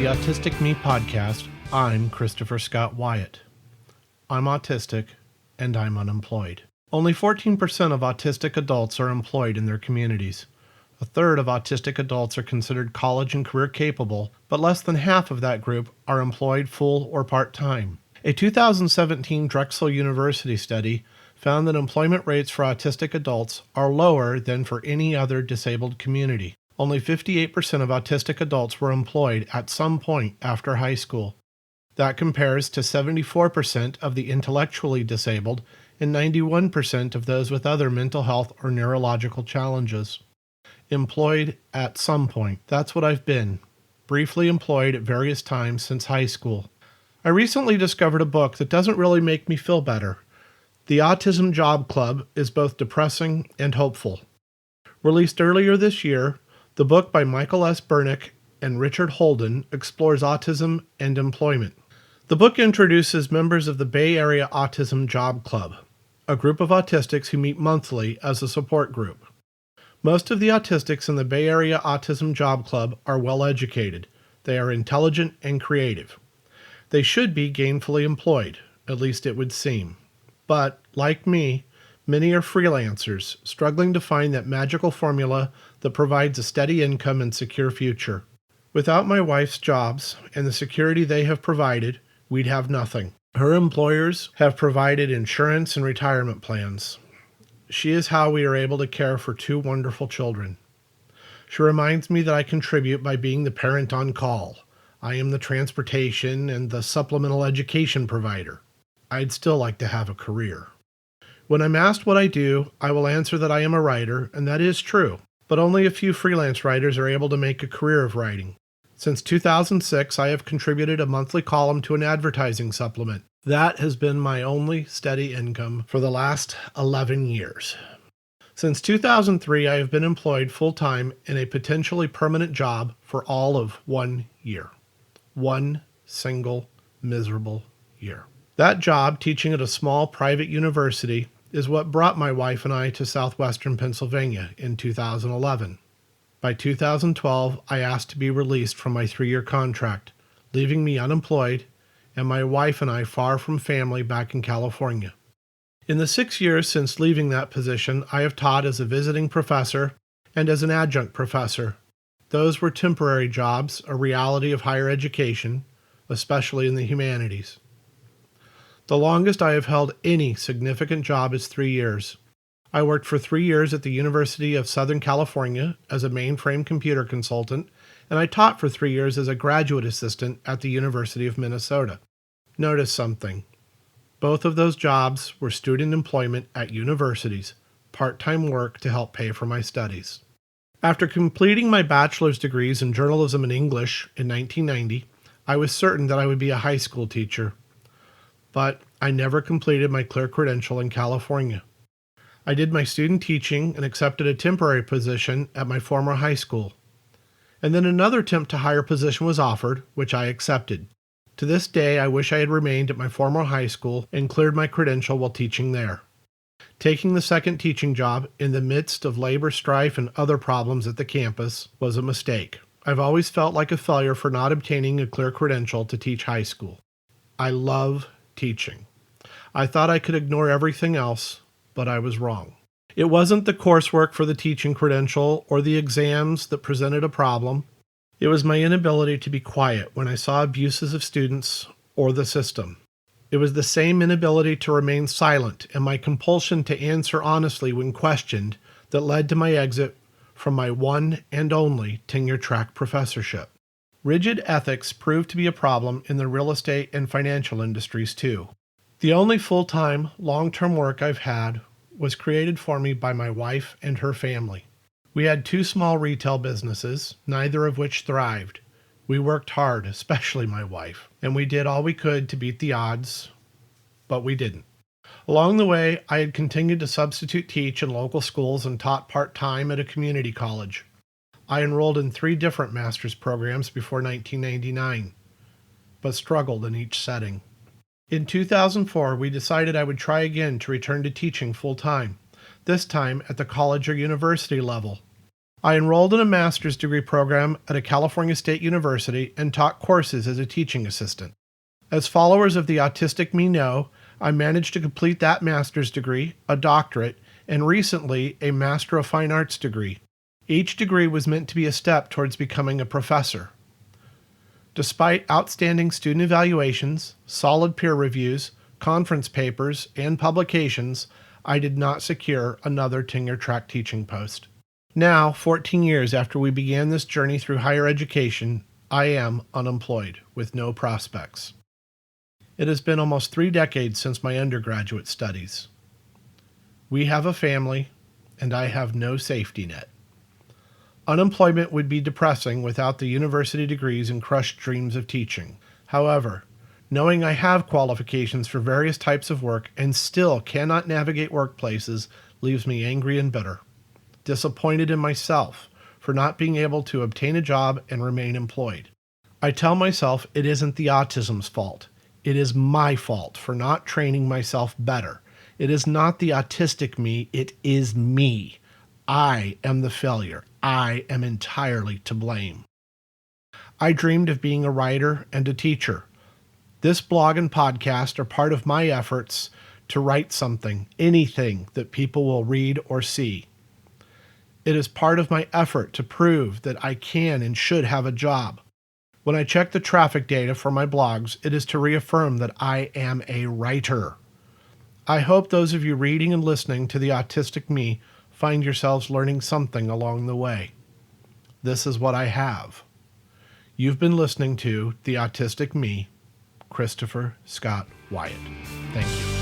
the Autistic Me Podcast, I'm Christopher Scott Wyatt. I'm autistic, and I'm unemployed. Only 14% of autistic adults are employed in their communities. A third of autistic adults are considered college and career capable, but less than half of that group are employed full or part-time. A 2017 Drexel University study found that employment rates for autistic adults are lower than for any other disabled community. Only 58% of autistic adults were employed at some point after high school. That compares to 74% of the intellectually disabled and 91% of those with other mental health or neurological challenges. Employed at some point. That's what I've been. Briefly employed at various times since high school. I recently discovered a book that doesn't really make me feel better. The Autism Job Club is both depressing and hopeful. Released earlier this year, the book by Michael S. Bernick and Richard Holden explores autism and employment. The book introduces members of the Bay Area Autism Job Club, a group of autistics who meet monthly as a support group. Most of the autistics in the Bay Area Autism Job Club are well educated. They are intelligent and creative. They should be gainfully employed, at least it would seem. But, like me, many are freelancers, struggling to find that magical formula that provides a steady income and secure future. Without my wife's jobs and the security they have provided, we'd have nothing. Her employers have provided insurance and retirement plans. She is how we are able to care for two wonderful children. She reminds me that I contribute by being the parent on call. I am the transportation and the supplemental education provider. I'd still like to have a career. When I'm asked what I do, I will answer that I am a writer, and that is true. But only a few freelance writers are able to make a career of writing. Since 2006, I have contributed a monthly column to an advertising supplement. That has been my only steady income for the last 11 years. Since 2003, I have been employed full-time in a potentially permanent job for all of 1 year. One single miserable year. That job, teaching at a small private university, is what brought my wife and I to southwestern Pennsylvania in 2011. By 2012, I asked to be released from my 3-year contract, leaving me unemployed and my wife and I far from family back in California. In the 6 years since leaving that position, I have taught as a visiting professor and as an adjunct professor. Those were temporary jobs, a reality of higher education, especially in the humanities. The longest I have held any significant job is 3 years. I worked for 3 years at the University of Southern California as a mainframe computer consultant, and I taught for 3 years as a graduate assistant at the University of Minnesota. Notice something. Both of those jobs were student employment at universities, part-time work to help pay for my studies. After completing my bachelor's degrees in journalism and English in 1990, I was certain that I would be a high school teacher. But I never completed my clear credential in California. I did my student teaching and accepted a temporary position at my former high school. And then another temp to hire position was offered, which I accepted. To this day, I wish I had remained at my former high school and cleared my credential while teaching there. Taking the second teaching job in the midst of labor strife and other problems at the campus was a mistake. I've always felt like a failure for not obtaining a clear credential to teach high school. I love teaching. I thought I could ignore everything else, but I was wrong. It wasn't the coursework for the teaching credential or the exams that presented a problem. It was my inability to be quiet when I saw abuses of students or the system. It was the same inability to remain silent and my compulsion to answer honestly when questioned that led to my exit from my one and only tenure-track professorship. Rigid ethics proved to be a problem in the real estate and financial industries too. The only full-time, long-term work I've had was created for me by my wife and her family. We had 2 small retail businesses, neither of which thrived. We worked hard, especially my wife, and we did all we could to beat the odds, but we didn't. Along the way, I had continued to substitute teach in local schools and taught part-time at a community college. I enrolled in 3 different master's programs before 1999, but struggled in each setting. In 2004, we decided I would try again to return to teaching full-time, this time at the college or university level. I enrolled in a master's degree program at a California State University and taught courses as a teaching assistant. As followers of the Autistic Me know, I managed to complete that master's degree, a doctorate, and recently a Master of Fine Arts degree. Each degree was meant to be a step towards becoming a professor. Despite outstanding student evaluations, solid peer reviews, conference papers, and publications, I did not secure another tenure-track teaching post. Now, 14 years after we began this journey through higher education, I am unemployed with no prospects. It has been almost 3 decades since my undergraduate studies. We have a family, and I have no safety net. Unemployment would be depressing without the university degrees and crushed dreams of teaching. However, knowing I have qualifications for various types of work and still cannot navigate workplaces leaves me angry and bitter, disappointed in myself for not being able to obtain a job and remain employed. I tell myself it isn't the autism's fault. It is my fault for not training myself better. It is not the autistic me, it is me. I am the failure. I am entirely to blame. I dreamed of being a writer and a teacher. This blog and podcast are part of my efforts to write something, anything that people will read or see. It is part of my effort to prove that I can and should have a job. When I check the traffic data for my blogs, it is to reaffirm that I am a writer. I hope those of you reading and listening to the Autistic Me find yourselves learning something along the way. This is what I have. You've been listening to The Autistic Me, Christopher Scott Wyatt. Thank you.